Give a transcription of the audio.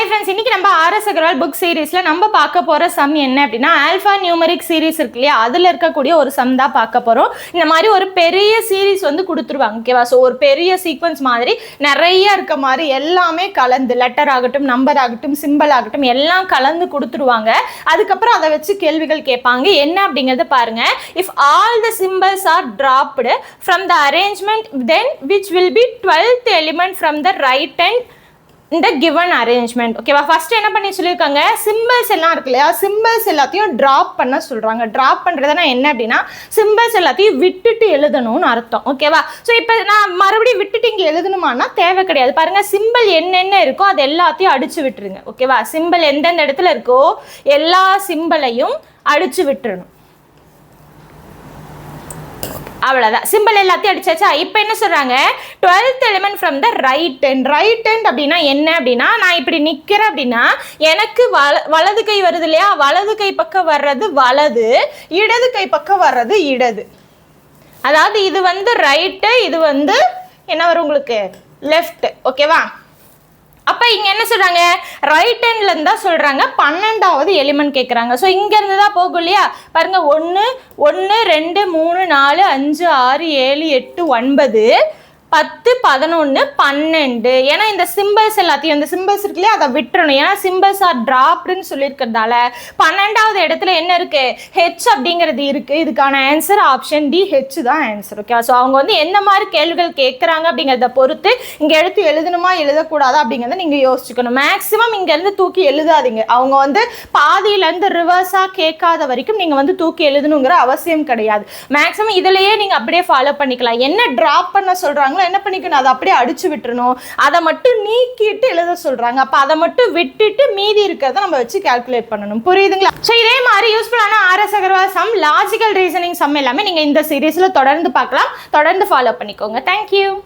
Friends, இன்னைக்கு நம்ம RS Agarwal book சீரீஸ்ல நம்ம பார்க்க போற சம் என்ன அப்படின்னா ஆல்பா நியூமரிக் சீரீஸ் இருக்கு இல்லையா, அதுல இருக்கக்கூடிய ஒரு சம் தான் பார்க்க போறோம். இந்த மாதிரி ஒரு பெரிய சீரீஸ் வந்து கொடுத்துருவாங்க. ஓகேவா? ஸோ ஒரு பெரிய சீக்வன்ஸ் மாதிரி நிறைய இருக்க மாதிரி எல்லாமே கலந்து லெட்டர் ஆகட்டும், நம்பர் ஆகட்டும், சிம்பிள் ஆகட்டும் எல்லாம் கலந்து கொடுத்துருவாங்க. அதுக்கப்புறம் அதை வச்சு கேள்விகள் கேட்பாங்க. என்ன அப்படிங்கறத பாருங்க. If all the symbols R dropped from the arrangement then which will be 12th element from the right hand இந்த கிவன் அரேஞ்ச்மெண்ட். ஓகேவா? ஃபர்ஸ்ட் என்ன பண்ணி சொல்லியிருக்காங்க, சிம்பிள்ஸ் எல்லாம் இருக்கு இல்லையா, சிம்பிள்ஸ் எல்லாத்தையும் ட்ராப் பண்ண சொல்றாங்க. ட்ராப் பண்றதுனா என்ன அப்படின்னா சிம்பிள்ஸ் எல்லாத்தையும் விட்டுட்டு எழுதணும்னு அர்த்தம். ஓகேவா? ஸோ இப்போ நான் மறுபடியும் விட்டுட்டு இங்கே எழுதணுமானா தேவை கிடையாது. பாருங்க, சிம்பிள் என்னென்ன இருக்கோ அது எல்லாத்தையும் அடிச்சு விட்டுருங்க. ஓகேவா? சிம்பிள் எந்தெந்த இடத்துல இருக்கோ எல்லா சிம்பிளையும் அடிச்சு விட்டுறணும். அவ்வளோதான், சிம்பிள் எல்லாத்தையும் அடிச்சாச்சா. இப்போ என்ன சொல்றாங்க, 12th element from the right hand. Right hand அப்படின்னா என்ன அப்படின்னா, நான் இப்படி நிற்கிறேன் அப்படின்னா எனக்கு வலது கை வருது இல்லையா, வலது கை பக்கம் வர்றது வலது, இடது கை பக்கம் வர்றது இடது. அதாவது இது வந்து ரைட்டு, இது வந்து என்ன வரும் உங்களுக்கு லெஃப்ட். ஓகேவா? அப்போ இங்கே என்ன சொல்கிறாங்க, ரைட் ஹேண்ட்ல இருந்தா சொல்கிறாங்க 12வது எலிமெண்ட் கேட்குறாங்க. ஸோ இங்கேருந்து தான் போகும் இல்லையா. பாருங்க, 1 1 2 3 4 5 6 7 8 9 10 11 12. ஏன்னா இந்த சிம்பிள்ஸ் எல்லாத்தையும், இந்த சிம்பிள்ஸ் இருக்கு இல்லையா அதை விட்டுறணும். ஏன்னா சிம்பிள்ஸ் ஆர் டிராப்டுன்னு சொல்லியிருக்கிறதால 12வது இடத்துல என்ன இருக்கு, ஹெச் அப்படிங்கிறது இருக்கு. இதுக்கான ஆன்சர் ஆப்ஷன் டி, ஹெச் தான் ஆன்சர். ஓகே, ஸோ அவங்க வந்து எந்த மாதிரி கேள்விகள் கேட்குறாங்க அப்படிங்கிறத பொறுத்து இங்கே எடுத்து எழுதணுமா எழுதக்கூடாதா அப்படிங்கிறத நீங்கள் யோசிச்சுக்கணும். மேக்ஸிமம் இங்கேருந்து தூக்கி எழுதாதீங்க. அவங்க வந்து பாதியிலேருந்து ரிவர்ஸாக கேட்காத வரைக்கும் நீங்கள் வந்து தூக்கி எழுதணுங்கிற அவசியம் கிடையாது. மேக்ஸிமம் இதுலேயே நீங்கள் அப்படியே ஃபாலோ பண்ணிக்கலாம். என்ன ட்ராப் பண்ண சொல்கிறாங்க என்ன பண்ணிக்கணும், அதை அப்படியே அடிச்சு விட்டுறணும். அதை மட்டும் நீக்கிட்டு எழுத சொல்றாங்க. அப்ப அதை மட்டும் விட்டுட்டு மீதி இருக்கிறத நம்ம வச்சு கால்குலேட் பண்ணணும். புரியுதுங்களா? ஸோ இதே மாதிரி யூஸ்ஃபுல்லான R S Agarwal sum, logical reasoning sum எல்லாமே நீங்க இந்த சீரீஸ்ல தொடர்ந்து பார்க்கலாம். தொடர்ந்து ஃபாலோ பண்ணிக்கோங்க. தேங்க்யூ.